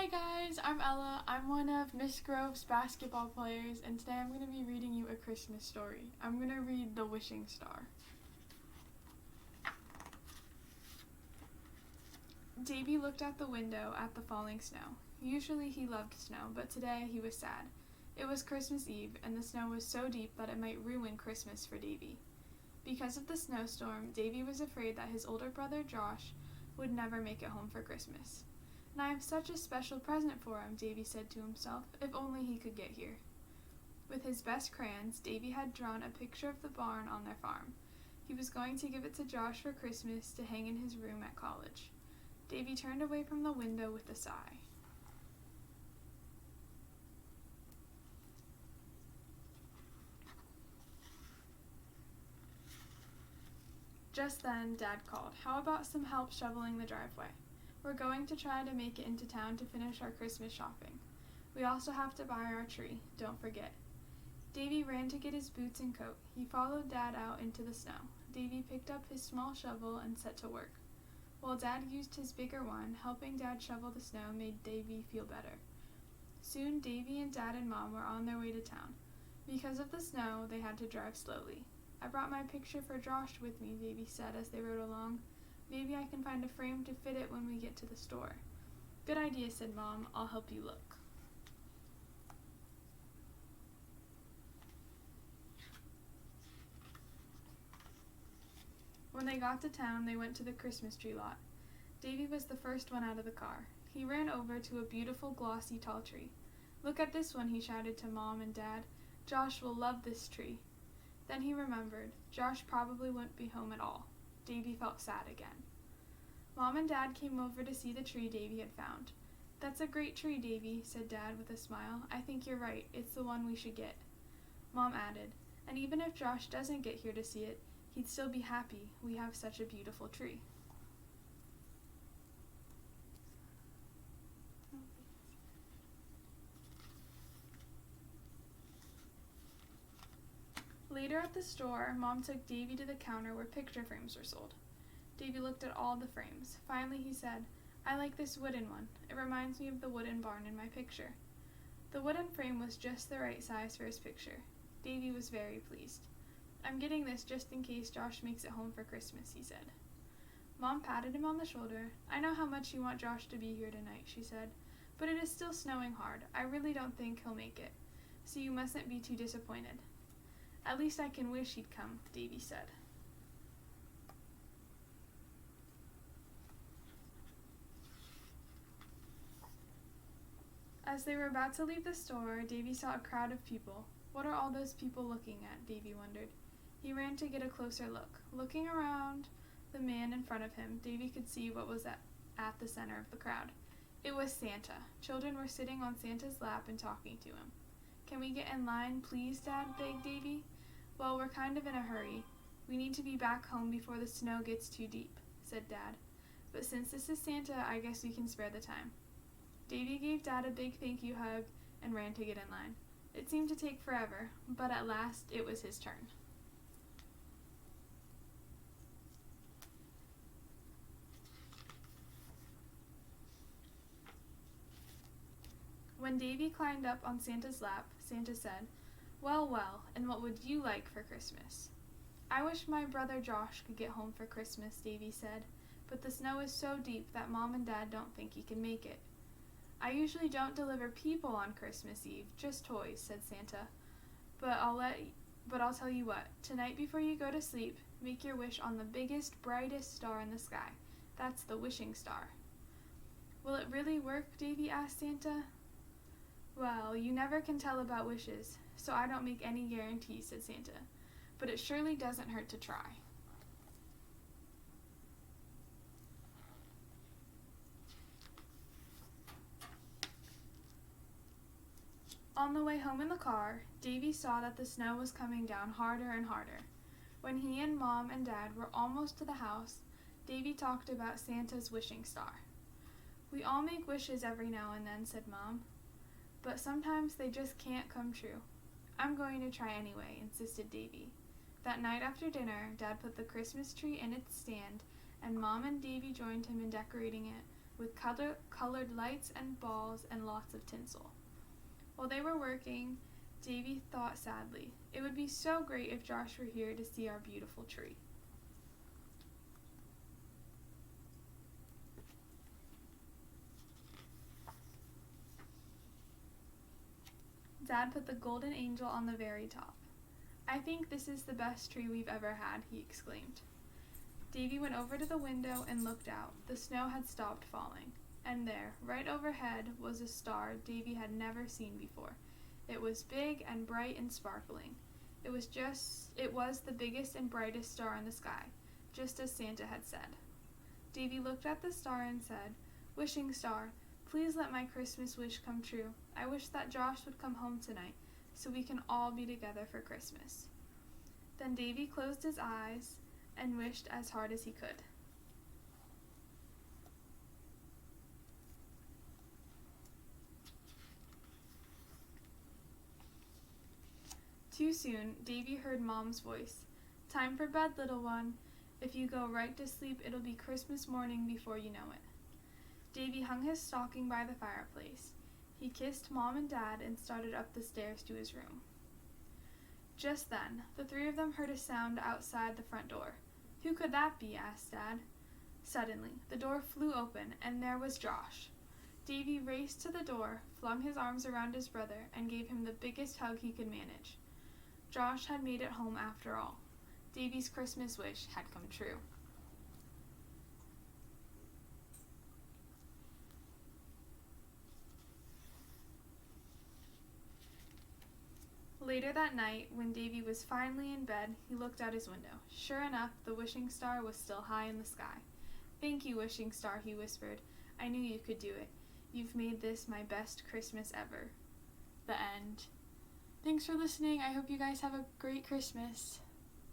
Hi guys, I'm Ella. I'm one of Miss Grove's basketball players, and today I'm going to be reading you a Christmas story. I'm going to read The Wishing Star. Davy looked out the window at the falling snow. Usually he loved snow, but today he was sad. It was Christmas Eve, and the snow was so deep that it might ruin Christmas for Davy. Because of the snowstorm, Davy was afraid that his older brother Josh would never make it home for Christmas. And I have such a special present for him, Davy said to himself, if only he could get here. With his best crayons, Davy had drawn a picture of the barn on their farm. He was going to give it to Josh for Christmas to hang in his room at college. Davy turned away from the window with a sigh. Just then, Dad called. How about some help shoveling the driveway? We're going to try to make it into town to finish our Christmas shopping. We also have to buy our tree, don't forget. Davy ran to get his boots and coat. He followed Dad out into the snow. Davy picked up his small shovel and set to work. While Dad used his bigger one, helping Dad shovel the snow made Davy feel better. Soon, Davy and Dad and Mom were on their way to town. Because of the snow, they had to drive slowly. I brought my picture for Josh with me, Davy said as they rode along. Maybe I can find a frame to fit it when we get to the store. Good idea, said Mom. I'll help you look. When they got to town, they went to the Christmas tree lot. Davy was the first one out of the car. He ran over to a beautiful, glossy, tall tree. Look at this one, he shouted to Mom and Dad. Josh will love this tree. Then he remembered. Josh probably wouldn't be home at all. Davy felt sad again. Mom and Dad came over to see the tree Davy had found. That's a great tree, Davy, said Dad with a smile. I think you're right. It's the one we should get. Mom added, and even if Josh doesn't get here to see it, he'd still be happy. We have such a beautiful tree. Later at the store, Mom took Davy to the counter where picture frames were sold. Davy looked at all the frames. Finally, he said, I like this wooden one. It reminds me of the wooden barn in my picture. The wooden frame was just the right size for his picture. Davy was very pleased. I'm getting this just in case Josh makes it home for Christmas, he said. Mom patted him on the shoulder. I know how much you want Josh to be here tonight, she said, but it is still snowing hard. I really don't think he'll make it, so you mustn't be too disappointed. At least I can wish he'd come, Davy said. As they were about to leave the store, Davy saw a crowd of people. What are all those people looking at? Davy wondered. He ran to get a closer look. Looking around the man in front of him, Davy could see what was at the center of the crowd. It was Santa. Children were sitting on Santa's lap and talking to him. Can we get in line, please, Dad? Begged Davy. Well, we're kind of in a hurry. We need to be back home before the snow gets too deep, said Dad. But since this is Santa, I guess we can spare the time. Davy gave Dad a big thank you hug and ran to get in line. It seemed to take forever, but at last it was his turn. When Davy climbed up on Santa's lap, Santa said, Well, well, and what would you like for Christmas? I wish my brother Josh could get home for Christmas, Davy said, but the snow is so deep that Mom and Dad don't think he can make it. I usually don't deliver people on Christmas Eve, just toys, said Santa. But I'll tell you what, tonight before you go to sleep, make your wish on the biggest, brightest star in the sky. That's the wishing star. Will it really work? Davy asked Santa. Well, you never can tell about wishes, so I don't make any guarantees, said Santa. But it surely doesn't hurt to try. On the way home in the car, Davy saw that the snow was coming down harder and harder. When he and Mom and Dad were almost to the house, Davy talked about Santa's wishing star. We all make wishes every now and then, said Mom. But sometimes they just can't come true. I'm going to try anyway, insisted Davy. That night after dinner, Dad put the Christmas tree in its stand, and Mom and Davy joined him in decorating it with colored lights and balls and lots of tinsel. While they were working, Davy thought sadly, it would be so great if Josh were here to see our beautiful tree. Dad put the golden angel on the very top. I think this is the best tree we've ever had, he exclaimed. Davy went over to the window and looked out. The snow had stopped falling, and there, right overhead, was a star Davy had never seen before. It was big and bright and sparkling. It was the biggest and brightest star in the sky, just as Santa had said. Davy looked at the star and said, "Wishing star, please let my Christmas wish come true. I wish that Josh would come home tonight, so we can all be together for Christmas." Then Davy closed his eyes and wished as hard as he could. Too soon, Davy heard Mom's voice. "Time for bed, little one. If you go right to sleep, it'll be Christmas morning before you know it." Davy hung his stocking by the fireplace. He kissed Mom and Dad and started up the stairs to his room. Just then, the three of them heard a sound outside the front door. "Who could that be?" asked Dad. Suddenly, the door flew open, and there was Josh. Davy raced to the door, flung his arms around his brother, and gave him the biggest hug he could manage. Josh had made it home after all. Davy's Christmas wish had come true. Later that night, when Davy was finally in bed, he looked out his window. Sure enough, the wishing star was still high in the sky. "Thank you, wishing star," he whispered. "I knew you could do it. You've made this my best Christmas ever." The end. Thanks for listening. I hope you guys have a great Christmas.